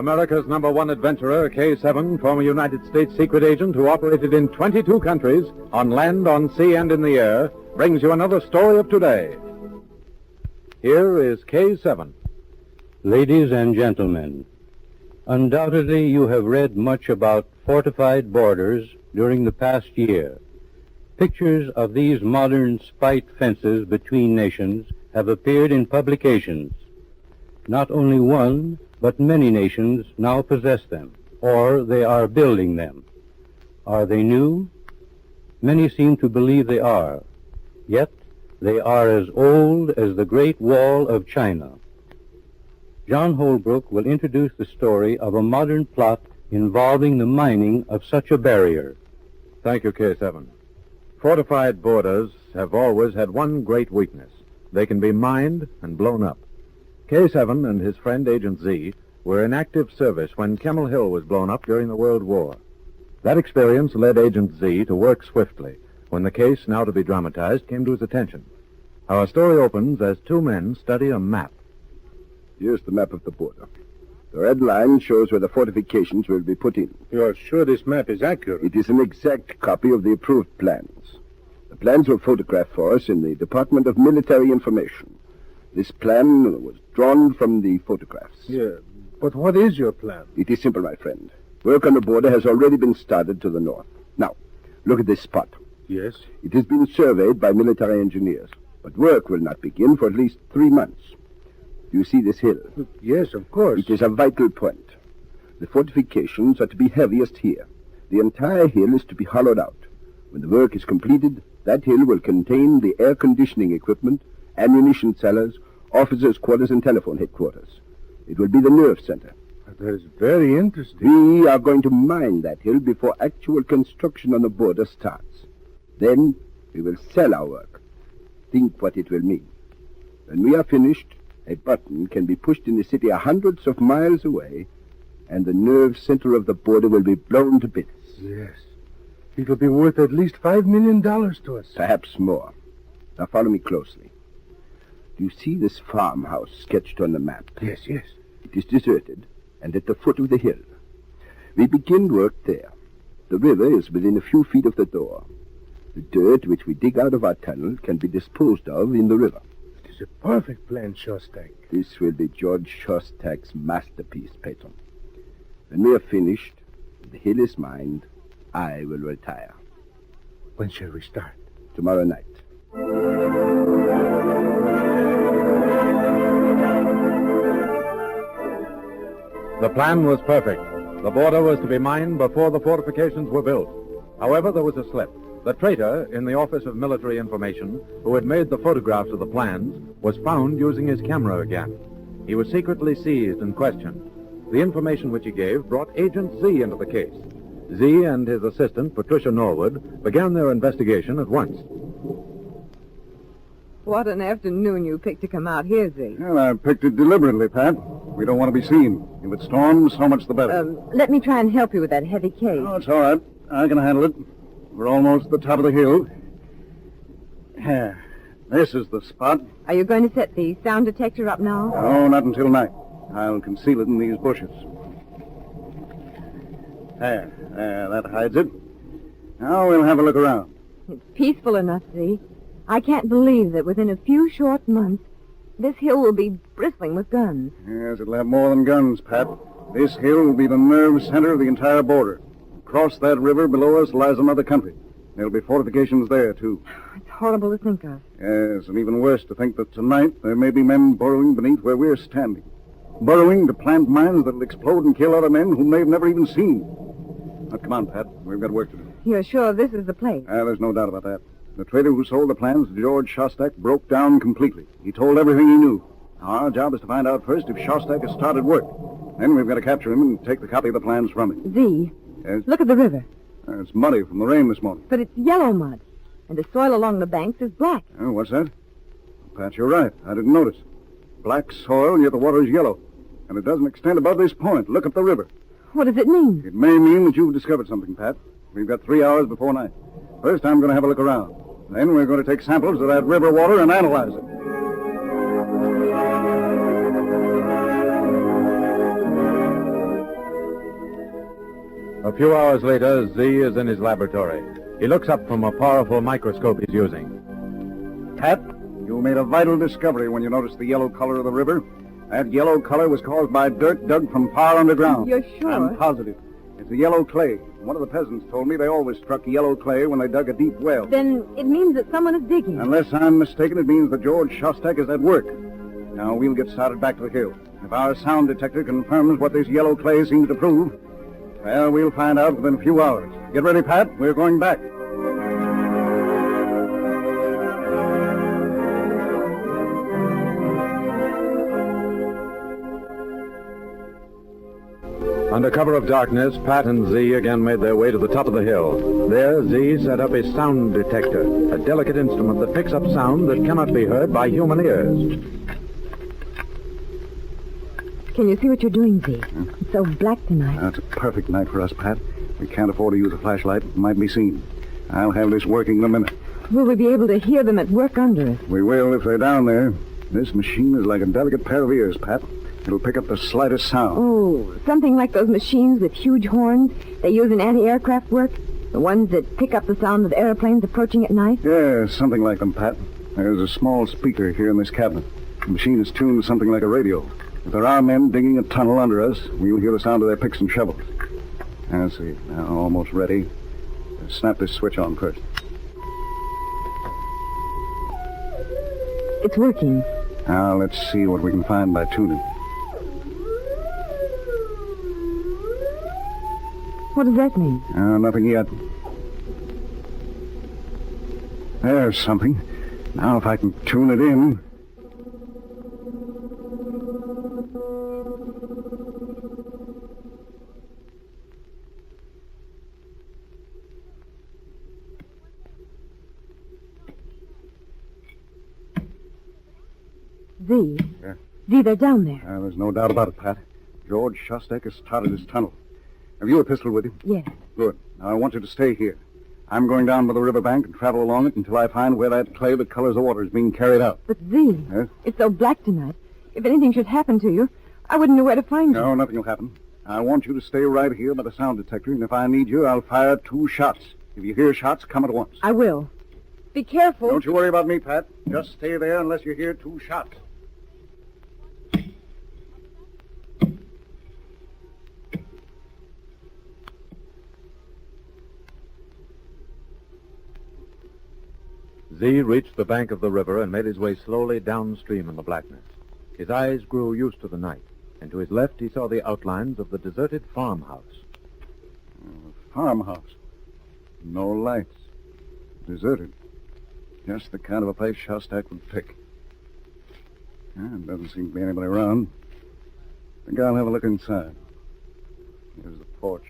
America's #1 adventurer, K7, former United States secret agent who operated in 22 countries, on land, on sea, and in the air, brings you another story of today. Here is K7. Ladies and gentlemen, undoubtedly you have read much about fortified borders during the past year. Pictures of these modern spite fences between nations have appeared in publications. Not only one, but many nations now possess them, or they are building them. Are they new? Many seem to believe they are. Yet, they are as old as the Great Wall of China. John Holbrook will introduce the story of a modern plot involving the mining of such a barrier. Thank you, K7. Fortified borders have always had one great weakness. They can be mined and blown up. K7 and his friend Agent Z were in active service when Camel Hill was blown up during the World War. That experience led Agent Z to work swiftly when the case, now to be dramatized, came to his attention. Our story opens as two men study a map. Here's the map of the border. The red line shows where the fortifications will be put in. You are sure this map is accurate? It is an exact copy of the approved plans. The plans were photographed for us in the Department of Military Information. This plan was drawn from the photographs. Yeah, but what is your plan? It is simple, my friend. Work on the border has already been started to the north. Now, look at this spot. Yes? It has been surveyed by military engineers, but work will not begin for at least 3 months. Do you see this hill? Yes, of course. It is a vital point. The fortifications are to be heaviest here. The entire hill is to be hollowed out. When the work is completed, that hill will contain the air conditioning equipment, ammunition cellars, officers' quarters, and telephone headquarters. It will be the nerve center. That is very interesting. We are going to mine that hill before actual construction on the border starts. Then we will sell our work. Think what it will mean. When we are finished, a button can be pushed in the city hundreds of miles away, and the nerve center of the border will be blown to bits. Yes. It will be worth at least $5 million to us. Perhaps more. Now follow me closely. Do you see this farmhouse sketched on the map? Yes, yes. It is deserted and at the foot of the hill. We begin work there. The river is within a few feet of the door. The dirt which we dig out of our tunnel can be disposed of in the river. It is a perfect plan, Shostak. This will be George Shostak's masterpiece, Peyton. When we are finished, the hill is mined, I will retire. When shall we start? Tomorrow night. The plan was perfect. The border was to be mined before the fortifications were built. However, there was a slip. The traitor in the Office of Military Information, who had made the photographs of the plans, was found using his camera again. He was secretly seized and questioned. The information which he gave brought Agent Z into the case. Z and his assistant, Patricia Norwood, began their investigation at once. What an afternoon you picked to come out here, Z. Well, I picked it deliberately, Pat. We don't want to be seen. If it storms, so much the better. Let me try and help you with that heavy case. Oh, it's all right. I can handle it. We're almost at the top of the hill. Yeah, this is the spot. Are you going to set the sound detector up now? No, not until night. I'll conceal it in these bushes. There, that hides it. Now we'll have a look around. It's peaceful enough, Z. I can't believe that within a few short months, this hill will be bristling with guns. Yes, it'll have more than guns, Pat. This hill will be the nerve center of the entire border. Across that river below us lies another country. There'll be fortifications there, too. It's horrible to think of. Yes, and even worse to think that tonight there may be men burrowing beneath where we're standing. Burrowing to plant mines that'll explode and kill other men whom they've never even seen. Now, come on, Pat. We've got work to do. You're sure this is the place? There's no doubt about that. The trader who sold the plans to George Shostak broke down completely. He told everything he knew. Our job is to find out first if Shostak has started work. Then we've got to capture him and take the copy of the plans from him. Z, Yes? look at the river. It's muddy from the rain this morning. But it's yellow mud, and the soil along the banks is black. Oh, what's that? Pat, you're right. I didn't notice. Black soil, and yet the water's yellow. And it doesn't extend above this point. Look up the river. What does it mean? It may mean that you've discovered something, Pat. We've got 3 hours before night. First, I'm going to have a look around. Then we're going to take samples of that river water and analyze it. A few hours later, Z is in his laboratory. He looks up from a powerful microscope he's using. Pat, you made a vital discovery when you noticed the yellow color of the river. That yellow color was caused by dirt dug from far underground. You're sure? I'm positive. It's a yellow clay. One of the peasants told me they always struck yellow clay when they dug a deep well. Then it means that someone is digging. Unless I'm mistaken, it means that George Shostak is at work. Now, we'll get started back to the hill. If our sound detector confirms what this yellow clay seems to prove, well, we'll find out within a few hours. Get ready, Pat. We're going back. Under cover of darkness, Pat and Z again made their way to the top of the hill. There, Z set up his sound detector, a delicate instrument that picks up sound that cannot be heard by human ears. Can you see what you're doing, Z? It's so black tonight. It's a perfect night for us, Pat. We can't afford to use a flashlight. It might be seen. I'll have this working in a minute. Will we be able to hear them at work under us? We will if they're down there. This machine is like a delicate pair of ears, Pat. It'll pick up the slightest sound. Oh, something like those machines with huge horns they use in anti-aircraft work? The ones that pick up the sound of airplanes approaching at night? Yeah, something like them, Pat. There's a small speaker here in this cabinet. The machine is tuned to something like a radio. If there are men digging a tunnel under us, we'll hear the sound of their picks and shovels. Let's see. Now, almost ready. Snap this switch on first. It's working. Now, let's see what we can find by tuning. What does that mean? Nothing yet. There's something. Now, if I can tune it in. Z. Yeah. Z, they're down there. There's no doubt about it, Pat. George Shostak has started his tunnel. Have you a pistol with you? Yes. Good. Now, I want you to stay here. I'm going down by the riverbank and travel along it until I find where that clay that colors the water is being carried out. But Z, Yes? it's so black tonight. If anything should happen to you, I wouldn't know where to find you. No, nothing will happen. I want you to stay right here by the sound detector, and if I need you, I'll fire 2 shots. If you hear shots, come at once. I will. Be careful. Don't you worry about me, Pat. Just stay there unless you hear 2 shots. Z reached the bank of the river and made his way slowly downstream in the blackness. His eyes grew used to the night, and to his left he saw the outlines of the deserted farmhouse. Farmhouse. No lights. Deserted. Just the kind of a place Shostak would pick. Doesn't seem to be anybody around. I think I'll have a look inside. Here's the porch.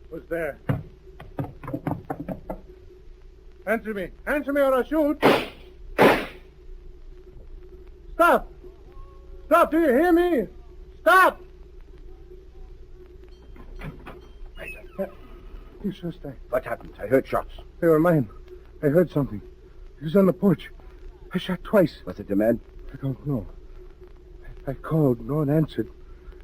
Who's there? Answer me. Answer me or I'll shoot. Stop! Stop! Do you hear me? Stop! You sure stay. What happened? I heard shots. They were mine. I heard something. It was on the porch. I shot twice. Was it a man? I don't know. I called. No one answered.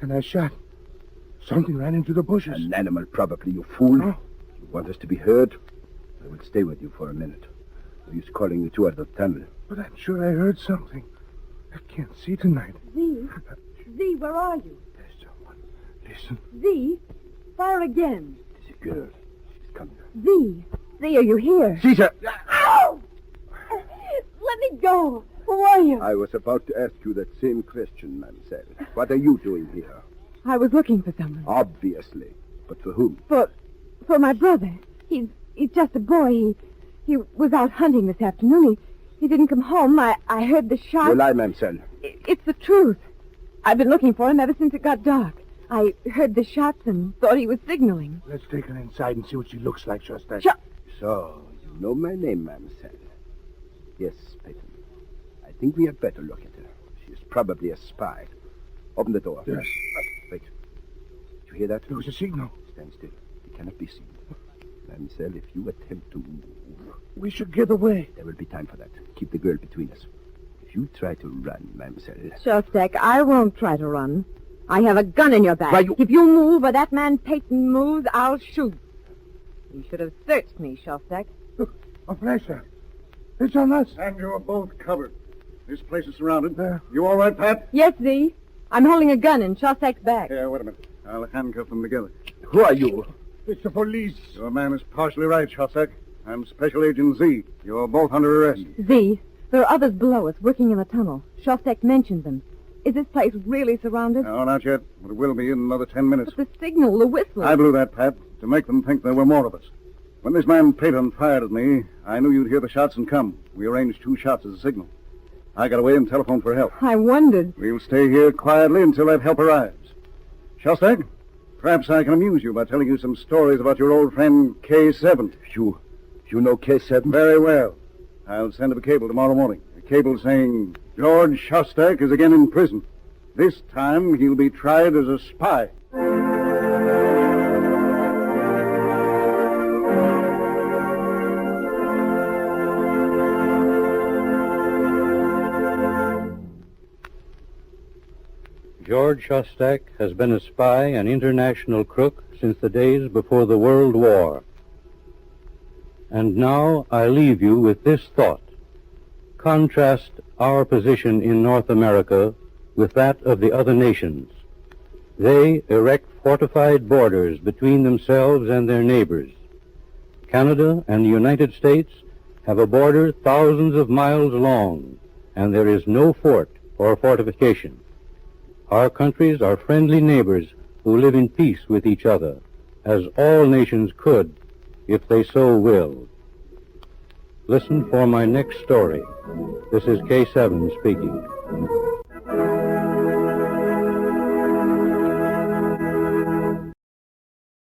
Then I shot. Something ran into the bushes. An animal, probably, you fool. No. You want us to be heard? I will stay with you for a minute. No use calling you two out of the tunnel. But I'm sure I heard something. I can't see tonight. Z. Z, where are you? There's someone. Listen. Z, fire again. It's a girl. She's coming. Z. Z, are you here? Caesar! Ow! Let me go. Who are you? I was about to ask you that same question, mademoiselle. What are you doing here? I was looking for someone. Obviously. But for whom? For my brother. He's just a boy. He was out hunting this afternoon. He didn't come home. I heard the shot. You lie, mademoiselle. It's the truth. I've been looking for him ever since it got dark. I heard the shots and thought he was signaling. Let's take her inside and see what she looks like, Shostak. So, you know my name, mademoiselle. Yes, Peyton. I think we had better look at her. She is probably a spy. Open the door. Yes. Wait. Did you hear that? There was a signal. Stand still. It cannot be seen. Mademoiselle, if you attempt to move, We should get away. there will be time for that. Keep the girl between us. If if you try to run, mademoiselle. Shostak, I won't try to run. I have a gun in your back. Why, you- If you move or that man Peyton moves, I'll shoot. You should have searched me, Shostak. Look, a flasher. It's on us. And you're both covered. This place is surrounded. There. You all right, Pat? Yes, Z. I'm holding a gun in Shostak's back. Yeah, wait a minute. I'll handcuff them together. Who are you? It's the police. Your man is partially right, Shostak. I'm Special Agent Z. You're both under arrest. Z, there are others below us working in the tunnel. Shostak mentioned them. Is this place really surrounded? No, not yet, but it will be in another 10 minutes. But the signal, the whistle. I blew that, Pat, to make them think there were more of us. When this man Peyton fired at me, I knew you'd hear the shots and come. We arranged 2 shots as a signal. I got away and telephoned for help. I wondered. We'll stay here quietly until that help arrives. Shostak, perhaps I can amuse you by telling you some stories about your old friend K7. You know K7? Very well. I'll send him a cable tomorrow morning. A cable saying George Shostak is again in prison. This time he'll be tried as a spy. George Shostak has been a spy and international crook since the days before the World War. And now I leave you with this thought. Contrast our position in North America with that of the other nations. They erect fortified borders between themselves and their neighbors. Canada and the United States have a border thousands of miles long, and there is no fort or fortification. Our countries are friendly neighbors who live in peace with each other, as all nations could if they so willed. Listen for my next story. This is K7 speaking.